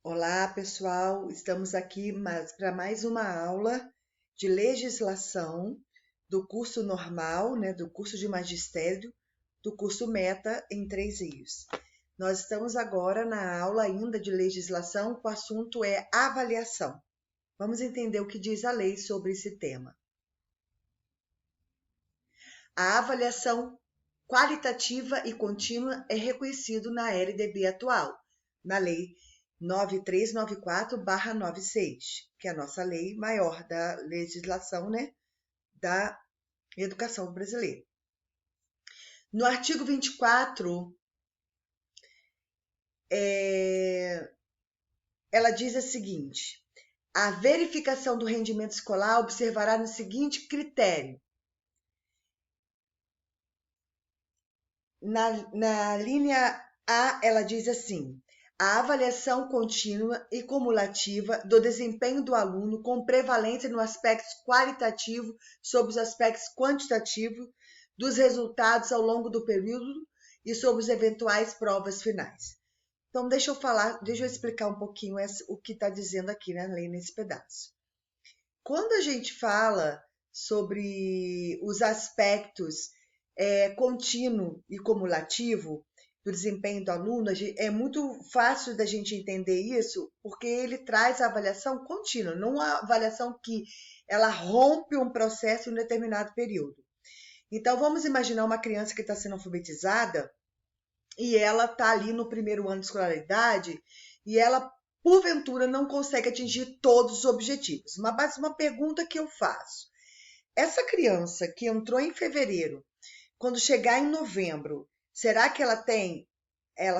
Olá, pessoal. Estamos aqui para mais uma aula de legislação do curso normal, do curso de magistério, do curso Meta em 3 Rios. Nós estamos agora na aula ainda de legislação, o assunto é avaliação. Vamos entender o que diz a lei sobre esse tema. A avaliação qualitativa e contínua é reconhecido na LDB atual, na Lei 9394/96, que é a nossa lei maior da legislação, da educação brasileira. No artigo 24, ela diz o seguinte: a verificação do rendimento escolar observará no seguinte critério. Na linha A, ela diz assim: a avaliação contínua e cumulativa do desempenho do aluno com prevalência no aspecto qualitativo sobre os aspectos quantitativos dos resultados ao longo do período e sobre as eventuais provas finais. Então, deixa eu explicar um pouquinho o que está dizendo aqui na lei nesse pedaço. Quando a gente fala sobre os aspectos contínuo e cumulativo do desempenho do aluno, é muito fácil da gente entender isso, porque ele traz a avaliação contínua, não a avaliação que ela rompe um processo em um determinado período. Então, vamos imaginar uma criança que está sendo alfabetizada e ela está ali no primeiro ano de escolaridade e ela, porventura, não consegue atingir todos os objetivos. Mas uma pergunta que eu faço: essa criança que entrou em fevereiro, quando chegar em novembro, será que ela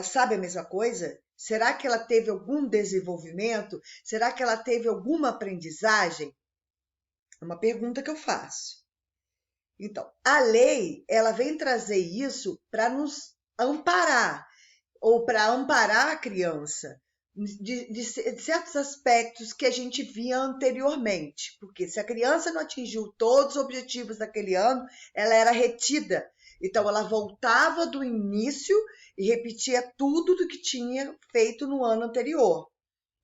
sabe a mesma coisa? Será que ela teve algum desenvolvimento? Será que ela teve alguma aprendizagem? É uma pergunta que eu faço. Então, a lei, ela vem trazer isso para nos amparar, ou para amparar a criança de certos aspectos que a gente via anteriormente. Porque se a criança não atingiu todos os objetivos daquele ano, ela era retida. Então, ela voltava do início e repetia tudo do que tinha feito no ano anterior.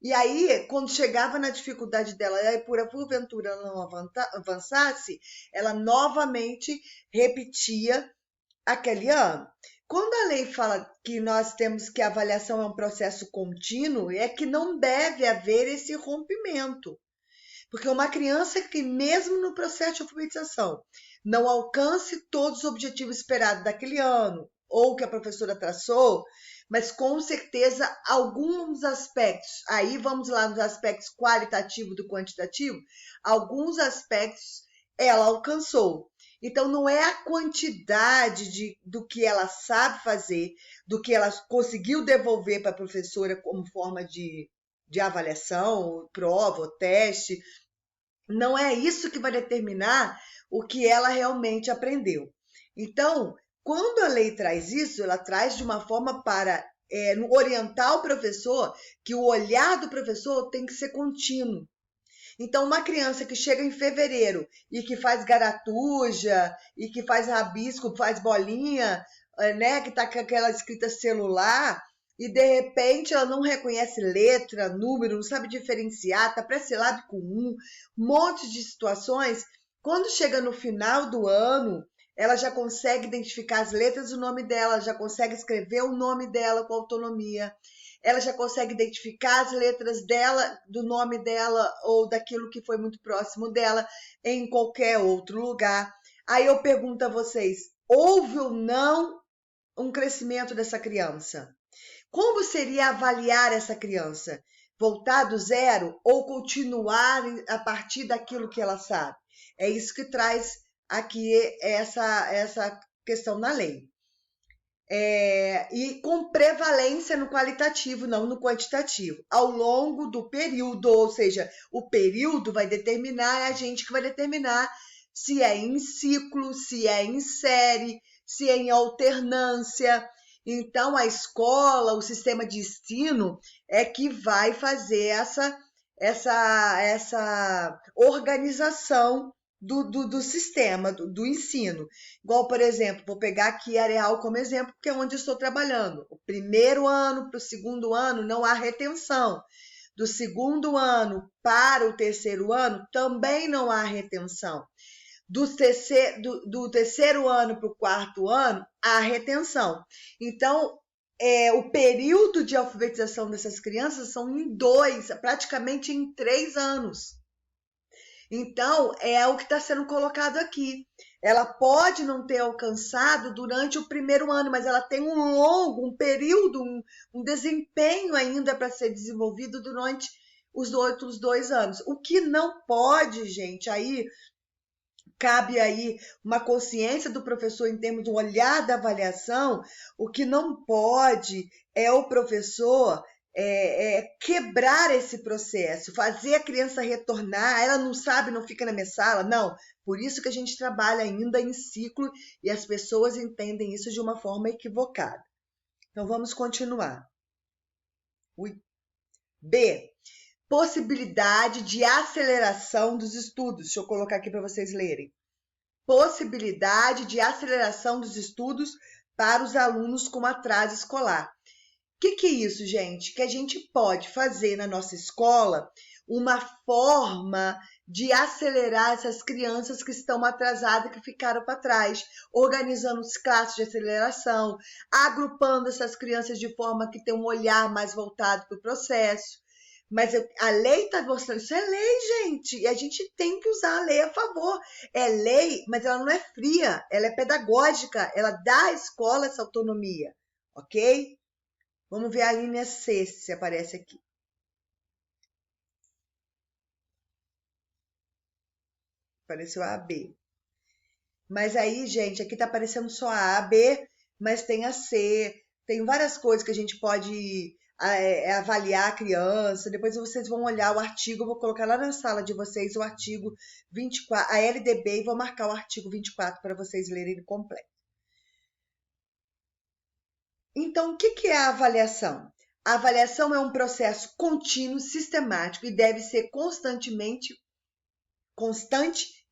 E aí, quando chegava na dificuldade dela, e porventura ela não avançasse, ela novamente repetia aquele ano. Quando a lei fala que nós temos que a avaliação é um processo contínuo, é que não deve haver esse rompimento. Porque uma criança que, mesmo no processo de alfabetização, não alcance todos os objetivos esperados daquele ano, ou que a professora traçou, mas com certeza alguns aspectos, aí vamos lá nos aspectos qualitativo do quantitativo, alguns aspectos ela alcançou. Então, não é a quantidade do que ela sabe fazer, do que ela conseguiu devolver para a professora como forma de avaliação, prova, ou teste. Não é isso que vai determinar o que ela realmente aprendeu. Então, quando a lei traz isso, ela traz de uma forma para orientar o professor, que o olhar do professor tem que ser contínuo. Então, uma criança que chega em fevereiro e que faz garatuja, e que faz rabisco, faz bolinha, que está com aquela escrita celular, e de repente ela não reconhece letra, número, não sabe diferenciar, está pré-sílabe com um monte de situações. Quando chega no final do ano, ela já consegue identificar as letras do nome dela, já consegue escrever o nome dela com autonomia. Ela já consegue identificar as letras dela, do nome dela ou daquilo que foi muito próximo dela em qualquer outro lugar. Aí eu pergunto a vocês: houve ou não um crescimento dessa criança? Como seria avaliar essa criança? Voltar do zero ou continuar a partir daquilo que ela sabe? É isso que traz aqui essa questão na lei. E com prevalência no qualitativo, não no quantitativo, ao longo do período, ou seja, o período vai determinar, é a gente que vai determinar se é em ciclo, se é em série, se é em alternância. Então, a escola, o sistema de ensino é que vai fazer essa organização do sistema, do ensino. Igual, por exemplo, vou pegar aqui Areal como exemplo, porque é onde eu estou trabalhando. O primeiro ano para o segundo ano não há retenção. Do segundo ano para o terceiro ano também não há retenção. Do terceiro ano para o quarto ano, há retenção. Então, o período de alfabetização dessas crianças são em 2, praticamente em 3 anos. Então, é o que está sendo colocado aqui. Ela pode não ter alcançado durante o primeiro ano, mas ela tem um período, um desempenho ainda para ser desenvolvido durante os outros 2 anos. O que não pode, gente, aí cabe aí uma consciência do professor em termos do olhar da avaliação. O que não pode é o professor quebrar esse processo, fazer a criança retornar, ela não sabe, não fica na minha sala, não. Por isso que a gente trabalha ainda em ciclo e as pessoas entendem isso de uma forma equivocada. Então vamos continuar. B. Possibilidade de aceleração dos estudos. Deixa eu colocar aqui para vocês lerem. Possibilidade de aceleração dos estudos para os alunos com atraso escolar. O que é isso, gente? Que a gente pode fazer na nossa escola uma forma de acelerar essas crianças que estão atrasadas, que ficaram para trás, organizando as classes de aceleração, agrupando essas crianças de forma que tem um olhar mais voltado para o processo. Mas a lei está mostrando, isso é lei, gente, e a gente tem que usar a lei a favor. É lei, mas ela não é fria, ela é pedagógica, ela dá à escola essa autonomia, ok? Vamos ver a linha C, se aparece aqui. Apareceu a B. Mas aí, gente, aqui tá aparecendo só a B, mas tem a C, tem várias coisas que a gente pode avaliar a criança. Depois vocês vão olhar o artigo, eu vou colocar lá na sala de vocês o artigo 24, a LDB, e vou marcar o artigo 24 para vocês lerem completo. Então, o que é a avaliação? A avaliação é um processo contínuo, sistemático e deve ser constante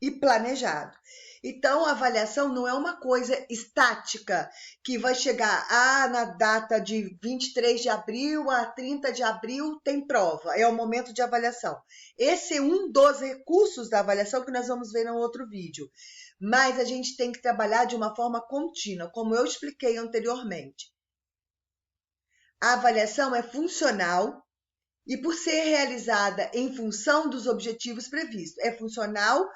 e planejado. Então, a avaliação não é uma coisa estática, que vai chegar na data de 23 de abril a 30 de abril tem prova, é o momento de avaliação. Esse é um dos recursos da avaliação que nós vamos ver no outro vídeo. Mas a gente tem que trabalhar de uma forma contínua, como eu expliquei anteriormente. A avaliação é funcional e por ser realizada em função dos objetivos previstos. É funcional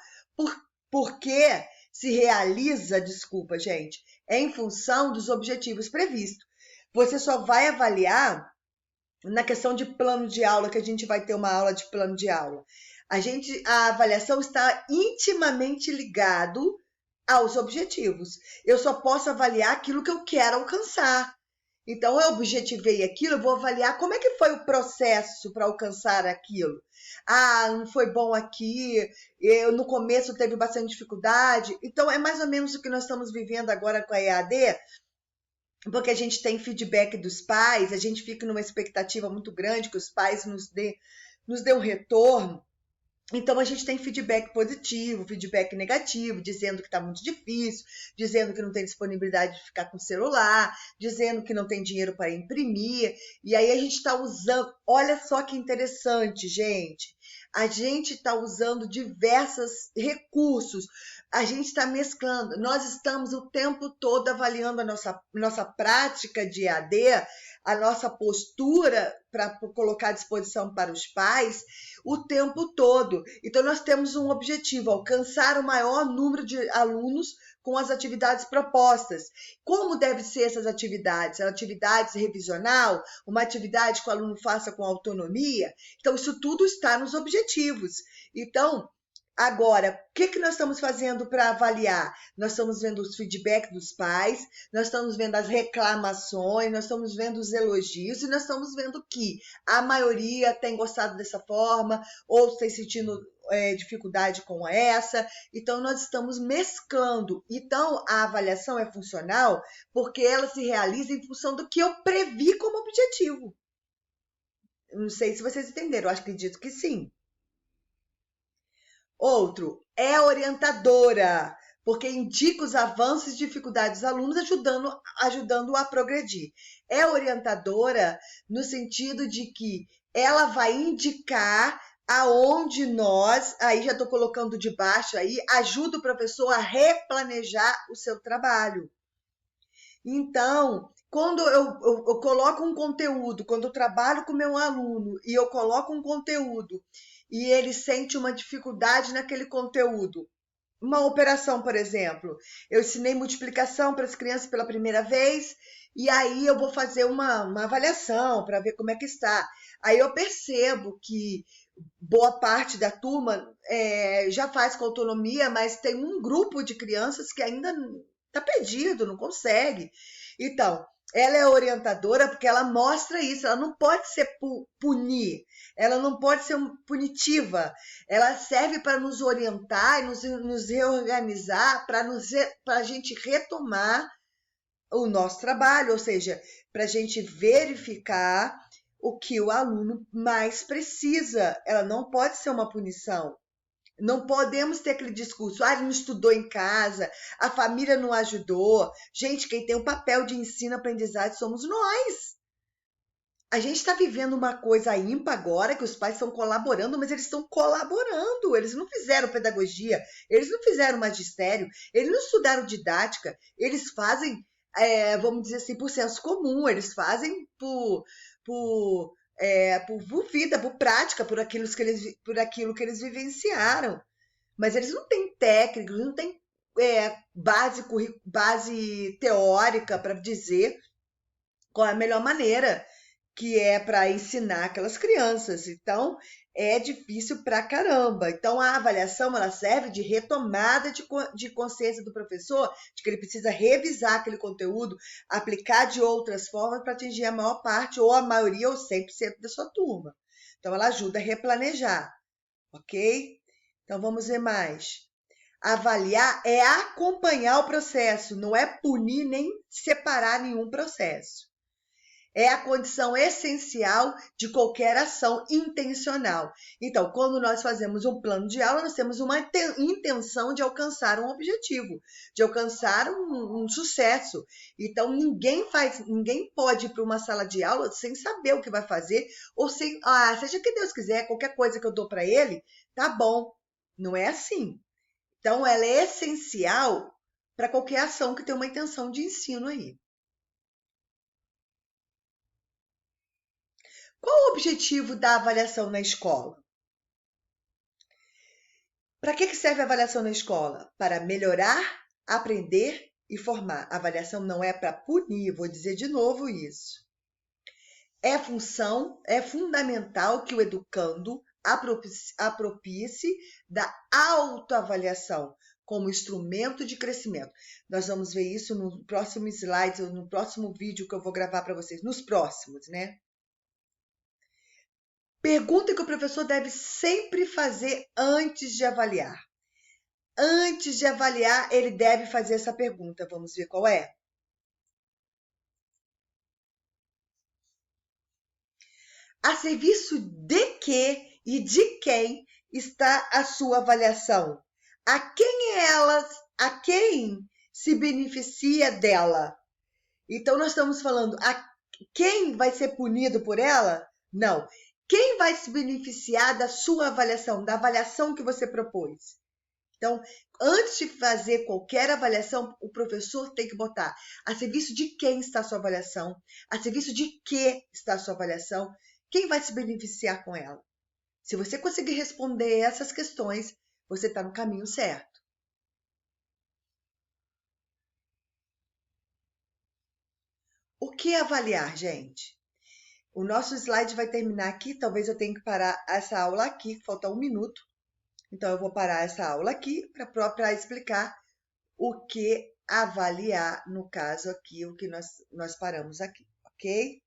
porque se realiza, desculpa, gente, em função dos objetivos previstos. Você só vai avaliar na questão de plano de aula, que a gente vai ter uma aula de plano de aula. A avaliação está intimamente ligado aos objetivos. Eu só posso avaliar aquilo que eu quero alcançar. Então, eu objetivei aquilo, eu vou avaliar como é que foi o processo para alcançar aquilo. Não foi bom aqui, no começo teve bastante dificuldade. Então, é mais ou menos o que nós estamos vivendo agora com a EAD, porque a gente tem feedback dos pais, a gente fica numa expectativa muito grande que os pais nos dê um retorno. Então, a gente tem feedback positivo, feedback negativo, dizendo que está muito difícil, dizendo que não tem disponibilidade de ficar com o celular, dizendo que não tem dinheiro para imprimir. E aí a gente está usando, olha só que interessante, gente. A gente está usando diversos recursos, a gente está mesclando. Nós estamos o tempo todo avaliando a nossa prática de EAD, a nossa postura para colocar à disposição para os pais o tempo todo. Então, nós temos um objetivo, alcançar o maior número de alunos com as atividades propostas. Como devem ser essas atividades? Atividades revisional, uma atividade que o aluno faça com autonomia? Então, isso tudo está nos objetivos. Então, agora, o que nós estamos fazendo para avaliar? Nós estamos vendo os feedbacks dos pais, nós estamos vendo as reclamações, nós estamos vendo os elogios e nós estamos vendo que a maioria tem gostado dessa forma ou tem sentindo dificuldade com essa. Então, nós estamos mesclando. Então, a avaliação é funcional porque ela se realiza em função do que eu previ como objetivo. Não sei se vocês entenderam, eu acredito que sim. Outro, é orientadora, porque indica os avanços e dificuldades dos alunos, ajudando a progredir. É orientadora no sentido de que ela vai indicar aonde nós, aí já estou colocando de baixo aí, ajuda o professor a replanejar o seu trabalho. Então, quando eu coloco um conteúdo, quando eu trabalho com meu aluno e eu coloco um conteúdo e ele sente uma dificuldade naquele conteúdo, uma operação, por exemplo, eu ensinei multiplicação para as crianças pela primeira vez e aí eu vou fazer uma avaliação para ver como é que está. Aí eu percebo que boa parte da turma já faz com autonomia, mas tem um grupo de crianças que ainda está perdido, não consegue. Então, ela é orientadora porque ela mostra isso, ela não pode ser punir, ela não pode ser punitiva, ela serve para nos orientar e nos reorganizar, para a gente retomar o nosso trabalho, ou seja, para a gente verificar o que o aluno mais precisa. Ela não pode ser uma punição. Não podemos ter aquele discurso, ele não estudou em casa, a família não ajudou. Gente, quem tem o papel de ensino-aprendizagem somos nós. A gente está vivendo uma coisa ímpar agora, que os pais estão colaborando, mas eles estão colaborando. Eles não fizeram pedagogia, eles não fizeram magistério, eles não estudaram didática, eles fazem, vamos dizer assim, por senso comum, eles fazem por vida, por prática, por aquilo que eles vivenciaram. Mas eles não têm técnicos, não têm base teórica para dizer qual é a melhor maneira que é para ensinar aquelas crianças. Então, é difícil pra caramba. Então, a avaliação ela serve de retomada de consciência do professor, de que ele precisa revisar aquele conteúdo, aplicar de outras formas para atingir a maior parte, ou a maioria, ou 100% da sua turma. Então, ela ajuda a replanejar, ok? Então, vamos ver mais. Avaliar é acompanhar o processo, não é punir nem separar nenhum processo. É a condição essencial de qualquer ação intencional. Então, quando nós fazemos um plano de aula, nós temos uma intenção de alcançar um objetivo, de alcançar um sucesso. Então, ninguém pode ir para uma sala de aula sem saber o que vai fazer, ou sem, seja que Deus quiser, qualquer coisa que eu dou para ele, tá bom. Não é assim. Então, ela é essencial para qualquer ação que tenha uma intenção de ensino aí. Qual o objetivo da avaliação na escola? Para que serve a avaliação na escola? Para melhorar, aprender e formar. A avaliação não é para punir, vou dizer de novo isso. É fundamental que o educando apropie-se da autoavaliação como instrumento de crescimento. Nós vamos ver isso no próximo slide, ou no próximo vídeo que eu vou gravar para vocês, nos próximos, né? Pergunta que o professor deve sempre fazer antes de avaliar. Antes de avaliar, ele deve fazer essa pergunta. Vamos ver qual é? A serviço de que e de quem está a sua avaliação? A quem se beneficia dela? Então, nós estamos falando a quem vai ser punido por ela? Não. Quem vai se beneficiar da sua avaliação, da avaliação que você propôs? Então, antes de fazer qualquer avaliação, o professor tem que botar a serviço de quem está a sua avaliação, a serviço de que está a sua avaliação, quem vai se beneficiar com ela. Se você conseguir responder essas questões, você está no caminho certo. O que avaliar, gente? O nosso slide vai terminar aqui, talvez eu tenha que parar essa aula aqui, falta 1 minuto. Então, eu vou parar essa aula aqui para explicar o que avaliar, no caso aqui, o que nós paramos aqui, ok?